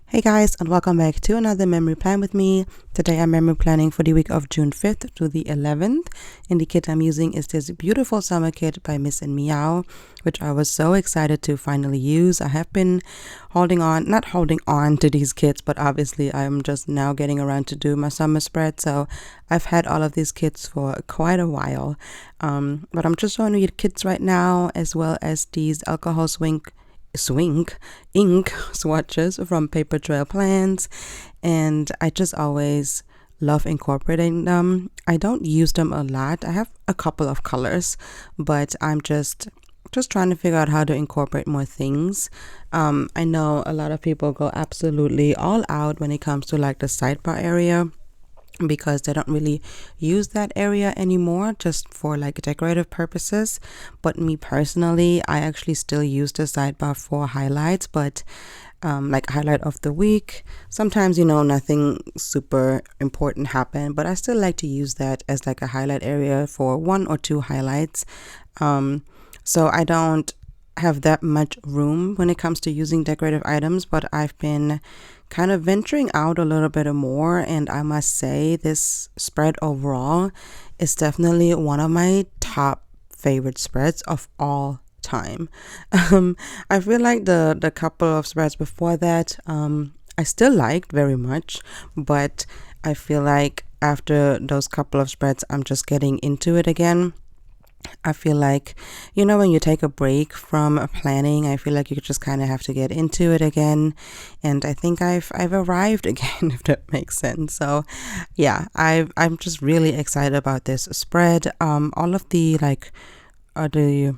Hey guys, and welcome back to another memory plan with me. Today I'm memory planning for the week of June 5th to the 11th, and the kit I'm using is this beautiful summer kit by Miss and Meow, which I was so excited to finally use. I have been not holding on to these kits, but obviously I'm just now getting around to do my summer spread, so I've had all of these kits for quite a while. But I'm just showing you the kits right now, as well as these alcohol ink swatches from Papertrail Plans, and I just always love incorporating them. I don't use them a lot. I have a couple of colors, but I'm just trying to figure out how to incorporate more things. I know a lot of people go absolutely all out when it comes to like the sidebar area, because they don't really use that area anymore, just for like decorative purposes. But me personally, I actually still use the sidebar for highlights, but like highlight of the week. Sometimes, nothing super important happened, but I still like to use that as like a highlight area for 1 or 2 highlights. So I don't have that much room when it comes to using decorative items, but I've been kind of venturing out a little bit more, and I must say this spread overall is definitely one of my top favorite spreads of all time. I feel like the couple of spreads before that I still liked very much, but I feel like after those couple of spreads I'm just getting into it again. I feel like, when you take a break from planning, I feel like you just kind of have to get into it again. And I think I've arrived again, if that makes sense. So yeah, I'm just really excited about this spread. All of the the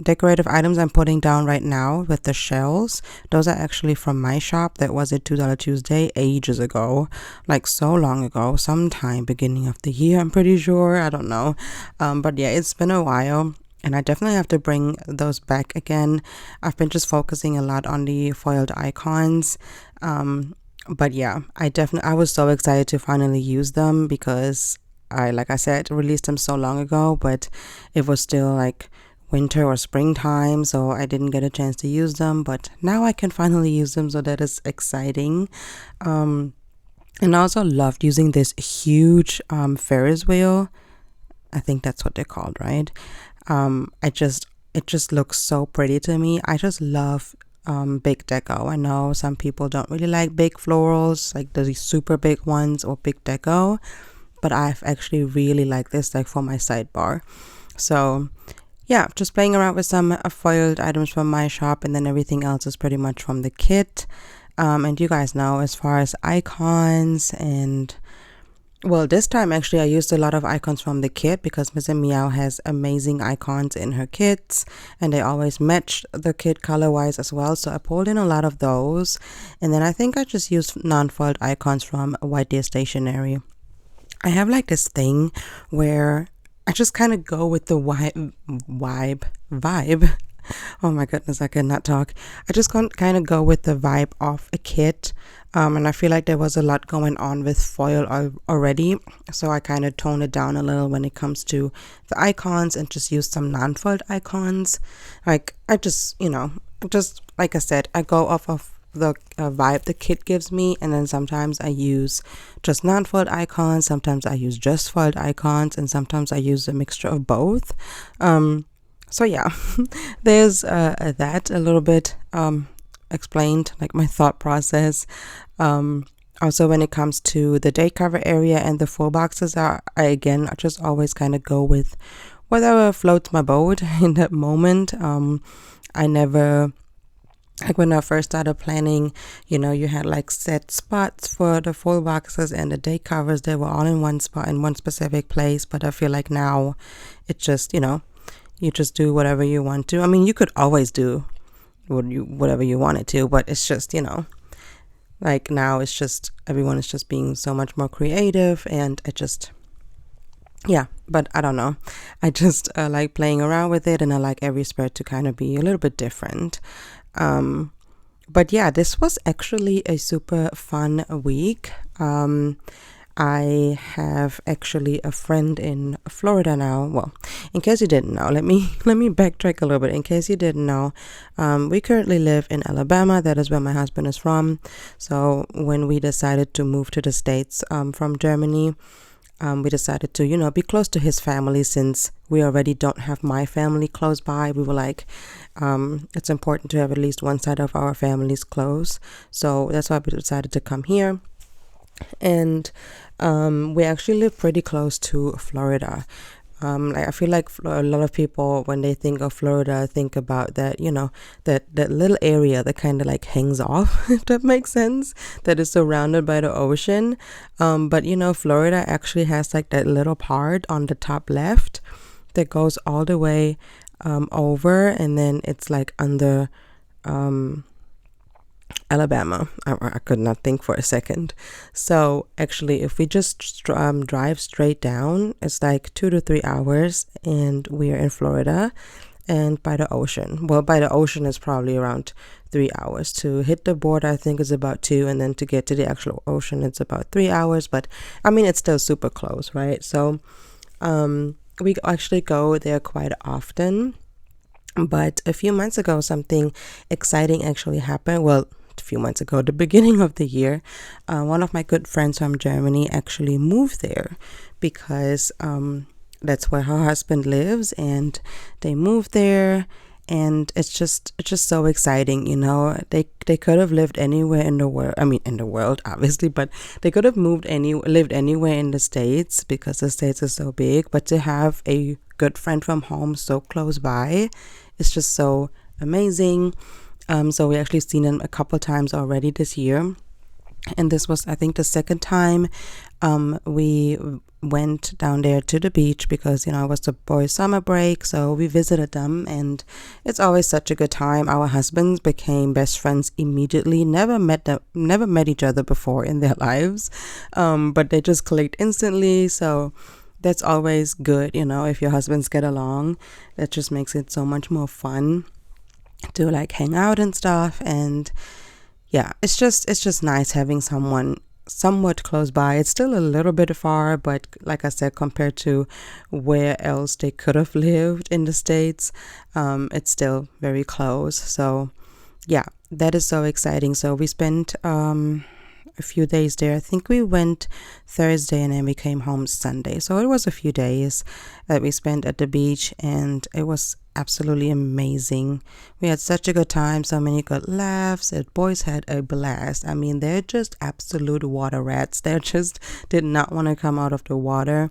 decorative items I'm putting down right now with the shells, those are actually from my shop. That was at $2 Tuesday ages ago, like so long ago, sometime beginning of the year, I'm pretty sure. I don't know, but yeah, it's been a while, and I definitely have to bring those back again. I've been just focusing a lot on the foiled icons, but yeah, I was so excited to finally use them, because like I said, released them so long ago, but it was still like winter or springtime, so I didn't get a chance to use them, but now I can finally use them, so that is exciting. And I also loved using this huge Ferris wheel. I think that's what they're called, right? It just looks so pretty to me. I just love big deco. I know some people don't really like big florals, like the super big ones or big deco, but I've actually really liked this, like for my sidebar. So yeah, just playing around with some foiled items from my shop, and then everything else is pretty much from the kit. And you guys know, as far as icons, and well, this time actually I used a lot of icons from the kit, because Miss and Meow has amazing icons in her kits, and they always match the kit color wise as well. So I pulled in a lot of those, and then I think I just used non-foiled icons from White Deer Stationery. I have like this thing where I just kind of go with the vibe. Oh my goodness, I cannot talk. I just kind of go with the vibe of a kit. And I feel like there was a lot going on with foil already. So I kind of toned it down a little when it comes to the icons, and just use some non-foiled icons. Like I just, like I said, I go off of the vibe the kit gives me, and then sometimes I use just non-foiled icons, sometimes I use just foiled icons, and sometimes I use a mixture of both. So yeah, there's that a little bit explained, like my thought process. Also, when it comes to the day cover area and the full boxes, I just always kind of go with whatever floats my boat in that moment. I never, like when I first started planning, you had like set spots for the full boxes and the day covers. They were all in one spot in one specific place. But I feel like now it's just, you just do whatever you want to. I mean, you could always do whatever you wanted to, but it's just, like now it's just, everyone is just being so much more creative, and yeah, but I don't know. I just like playing around with it, and I like every spread to kind of be a little bit different. But yeah, this was actually a super fun week. I have actually a friend in Florida now. Well, in case you didn't know, let me backtrack a little bit. In case you didn't know, we currently live in Alabama. That is where my husband is from. So when we decided to move to the States from Germany, we decided to, be close to his family since we already don't have my family close by. We were like, it's important to have at least one side of our families close. So that's why we decided to come here. And we actually live pretty close to Florida. I feel like a lot of people, when they think of Florida, think about that, that little area that kind of like hangs off, if that makes sense, that is surrounded by the ocean. But Florida actually has like that little part on the top left that goes all the way over, and then it's like under Alabama. I could not think for a second. So actually, if we just drive straight down, it's like 2 to 3 hours, and we are in Florida and by the ocean. Well, by the ocean is probably around 3 hours. To hit the border, I think is about 2, and then to get to the actual ocean, it's about 3 hours. But I mean, it's still super close, right? So we actually go there quite often. But a few months ago, something exciting actually happened. Well, a few months ago, the beginning of the year, one of my good friends from Germany actually moved there because that's where her husband lives, and they moved there. And it's just so exciting, They could have lived anywhere in the world. I mean, in the world, obviously, but they could have lived anywhere in the States because the States is so big. But to have a good friend from home so close by, it's just so amazing. So we actually seen him a couple times already this year, and this was, I think, the second time we went down there to the beach because it was the boys' summer break. So we visited them, and it's always such a good time. Our husbands became best friends immediately. Never met each other before in their lives, but they just clicked instantly. So that's always good, if your husbands get along. That just makes it so much more fun to like hang out and stuff. And yeah, it's just nice having someone somewhat close by. It's still a little bit far, but like I said, compared to where else they could have lived in the States, it's still very close. So yeah, that is so exciting. So we spent a few days there. I think we went Thursday and then we came home Sunday. So it was a few days that we spent at the beach, and it was absolutely amazing. We had such a good time, so many good laughs. The boys had a blast. I mean, they're just absolute water rats. They just did not want to come out of the water.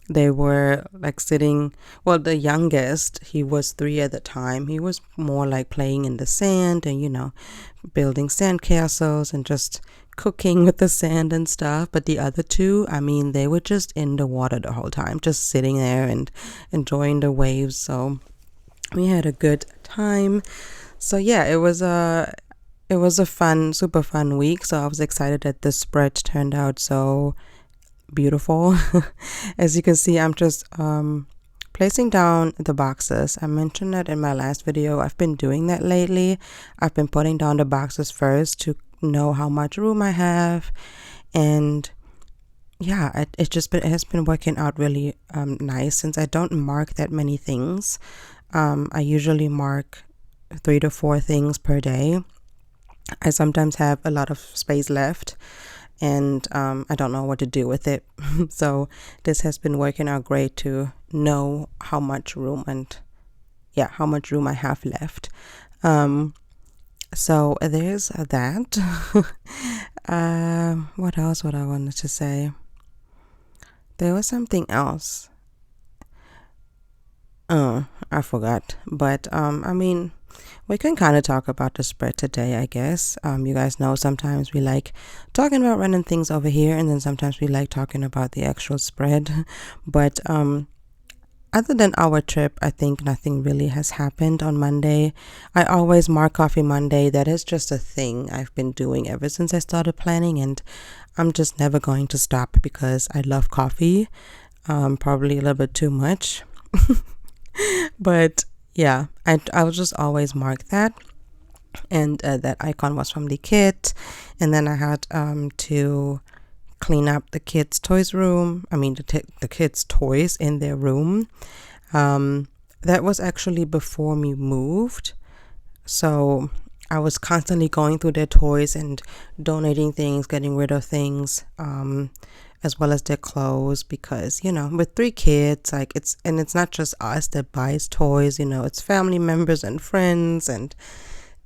They were like sitting, well, the youngest, he was 3 at the time. He was more like playing in the sand and, building sand castles and just cooking with the sand and stuff. But the other 2, I mean, they were just in the water the whole time, just sitting there and enjoying the waves. So we had a good time. So yeah, it was a fun, super fun week. So I was excited that the spread turned out so beautiful. As you can see, I'm just placing down the boxes. I mentioned that in my last video. I've been doing that lately. I've been putting down the boxes first to know how much room I have, and yeah, it has been working out really nice since I don't mark that many things. I usually mark 3 to 4 things per day. I sometimes have a lot of space left, and I don't know what to do with it. So this has been working out great to know how much room I have left. So there's that. What else would I wanted to say? There was something else. I forgot. But I mean, we can kind of talk about the spread today, I guess. You guys know sometimes we like talking about random things over here, and then sometimes we like talking about the actual spread. But other than our trip, I think nothing really has happened on Monday. I always mark Coffee Monday. That is just a thing I've been doing ever since I started planning, and I'm just never going to stop because I love coffee. Probably a little bit too much. But yeah, I will just always mark that. And that icon was from the kit. And then I had 2 clean up the kids' toys room. I mean, the kids' toys in their room. That was actually before we moved. So I was constantly going through their toys and donating things, getting rid of things, as well as their clothes, because, you know, with 3 kids, like it's not just us that buys toys, you know, it's family members and friends, and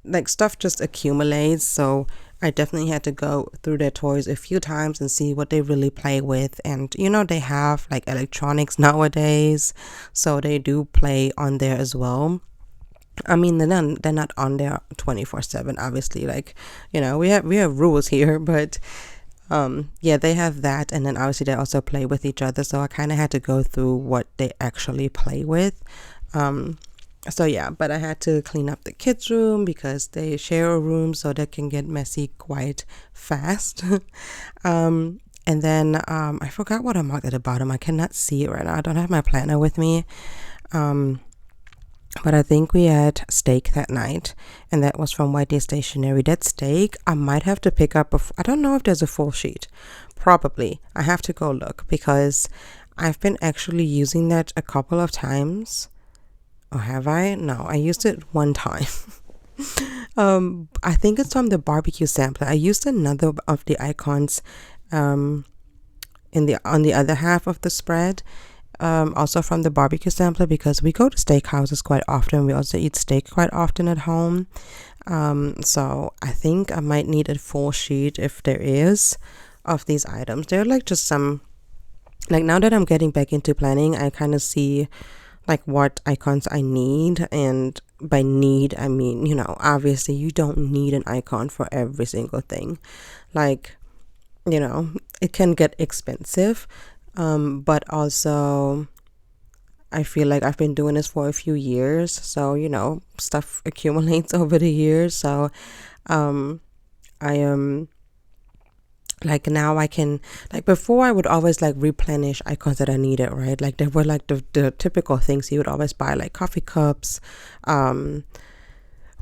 like stuff just accumulates. So I definitely had to go through their toys a few times and see what they really play with. And, you know, they have like electronics nowadays, so they do play on there as well. I mean, they're not on there 24/7, obviously. Like, you know, we have rules here, but yeah, they have that. And then obviously they also play with each other. So I kind of had to go through what they actually play with. So yeah, but I had to clean up the kids' room because they share a room, so that can get messy quite fast. And then I forgot what I marked at the bottom. I cannot see it right now. I don't have my planner with me. But I think we had steak that night, and that was from White Day Stationery. That steak, I might have to pick up I don't know if there's a full sheet. Probably. I have to go look, because I've been actually using that a couple of times. Or have I? No, I used it one time. I think it's from the barbecue sampler. I used another of the icons on the other half of the spread. Also from the barbecue sampler, because we go to steakhouses quite often. We also eat steak quite often at home. So I think I might need a full sheet, if there is, of these items. They're like just some, like, now that I'm getting back into planning, I kind of see like what icons I need. And by need, I mean, you know, obviously you don't need an icon for every single thing. Like, you know, it can get expensive. But also I feel like I've been doing this for a few years, so, you know, stuff accumulates over the years. So I am like, now I can, like, before I would always like replenish icons that I needed, right? Like, there were like the typical things you would always buy, like coffee cups.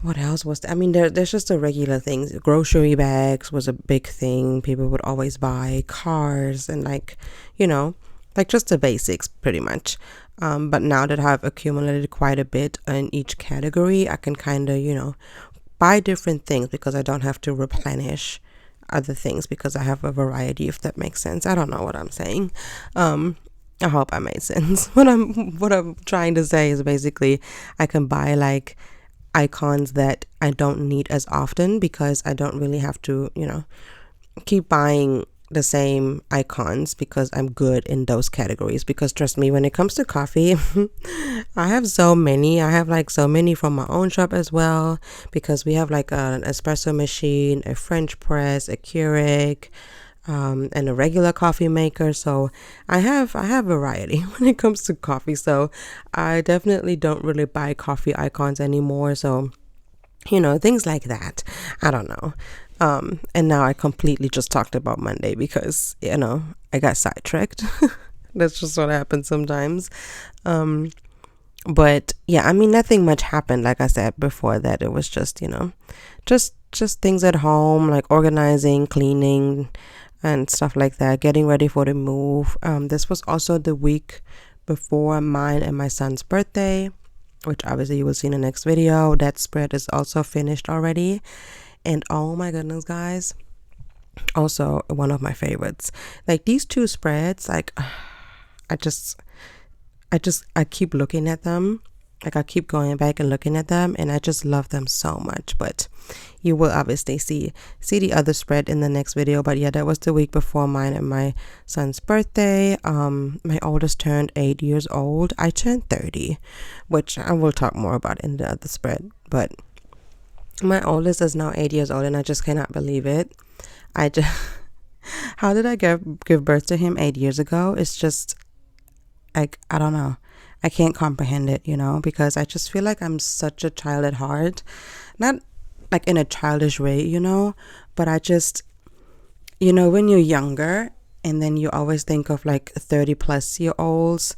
What else was there? I mean, there's just the regular things. Grocery bags was a big thing. People would always buy cars, and like, you know, like just the basics pretty much. But now that I've accumulated quite a bit in each category, I can kind of, you know, buy different things, because I don't have to replenish other things, because I have a variety, if that makes sense. I don't know what I'm saying. I hope I made sense. What I'm trying to say is basically I can buy like icons that I don't need as often, because I don't really have to, you know, keep buying the same icons, because I'm good in those categories. Because trust me, when it comes to coffee, I have so many. I have like so many from my own shop as well, because we have like an espresso machine, a French press, a Keurig, and a regular coffee maker. So I have variety when it comes to coffee. So I definitely don't really buy coffee icons anymore. So, you know, things like that. I don't know. And now I completely just talked about Monday, because, you know, I got sidetracked. That's just what happens sometimes. But yeah, I mean, nothing much happened. Like I said before that, it was just, you know, just things at home, like organizing, cleaning, and stuff like that, getting ready for the move. This was also the week before mine and my son's birthday, which obviously you will see in the next video. That spread is also finished already. And oh my goodness, guys, also one of my favorites. Like, these two spreads, like, I keep looking at them. Like, I keep going back and looking at them, and I just love them so much. But you will obviously see the other spread in the next video. But yeah, that was the week before mine and my son's birthday. My oldest turned 8 years old. I turned 30, which I will talk more about in the other spread. But my oldest is now 8 years old, and I just cannot believe it. How did I give birth to him 8 years ago? It's just, like, I don't know. I can't comprehend it, you know, because I just feel like I'm such a child at heart. Not like in a childish way, you know, but I just, you know, when you're younger, and then you always think of like 30-plus-year-olds,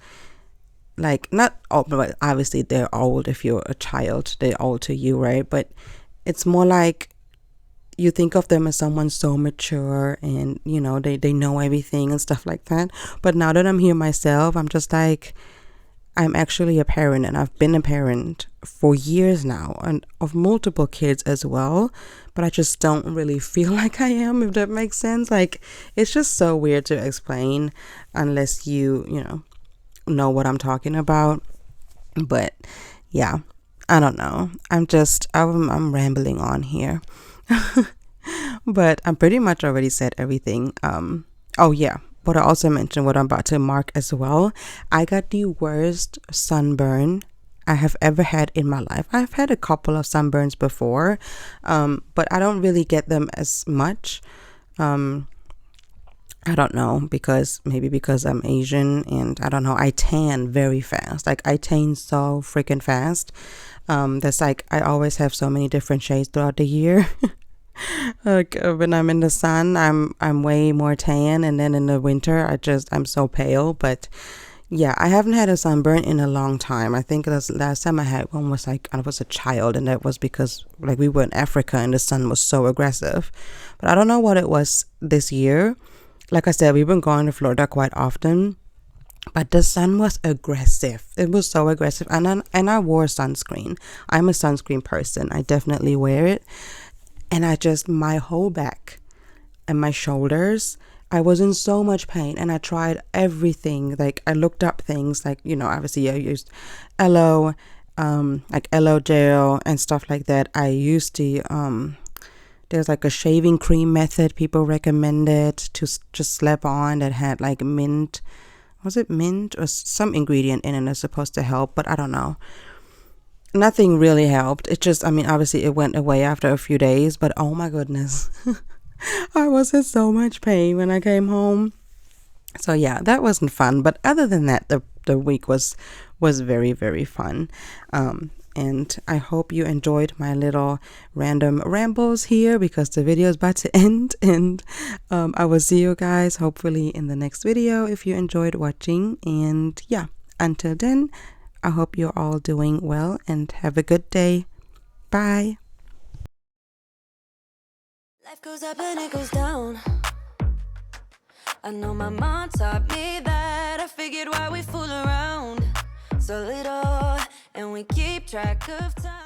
like, not old, but obviously they're old. If you're a child, they're old to you, right? But it's more like you think of them as someone so mature and, you know, they know everything and stuff like that. But now that I'm here myself, I'm just like, I'm actually a parent, and I've been a parent for years now, and of multiple kids as well. But I just don't really feel like I am, if that makes sense. Like, it's just so weird to explain unless you know what I'm talking about. But yeah, I don't know. I'm rambling on here. But I'm pretty much already said everything. Oh yeah, but I also mentioned what I'm about to mark as well. I got the worst sunburn I have ever had in my life. I've had a couple of sunburns before, but I don't really get them as much. I don't know, maybe because I'm Asian, and I don't know, I tan very fast. Like, I tan so freaking fast. That's like, I always have so many different shades throughout the year. Like, when I'm in the sun, I'm way more tan, and then in the winter I'm so pale. But yeah, I haven't had a sunburn in a long time. I think the last time I had one was like I was a child, and that was because like we were in Africa and the sun was so aggressive. But I don't know what it was this year. Like I said, we've been going to Florida quite often, but the sun was aggressive. It was so aggressive, and I wore sunscreen. I'm a sunscreen person. I definitely wear it. And my whole back and my shoulders, I was in so much pain, and I tried everything. Like, I looked up things like, you know, obviously I used aloe, like aloe gel and stuff like that. I used there's like a shaving cream method people recommended to just slap on that had like mint. Was it mint or some ingredient in it that's supposed to help? But I don't know. Nothing really helped. It just, I mean, obviously it went away after a few days, but oh my goodness. I was in so much pain when I came home. So yeah, that wasn't fun. But other than that, the week was very, very fun. And I hope you enjoyed my little random rambles here, because the video is about to end. And I will see you guys hopefully in the next video if you enjoyed watching. And yeah, until then, I hope you're all doing well and have a good day. Bye. Life goes up and it goes down. I know my mom taught me that. I figured why we fool around so little, and we keep track of time.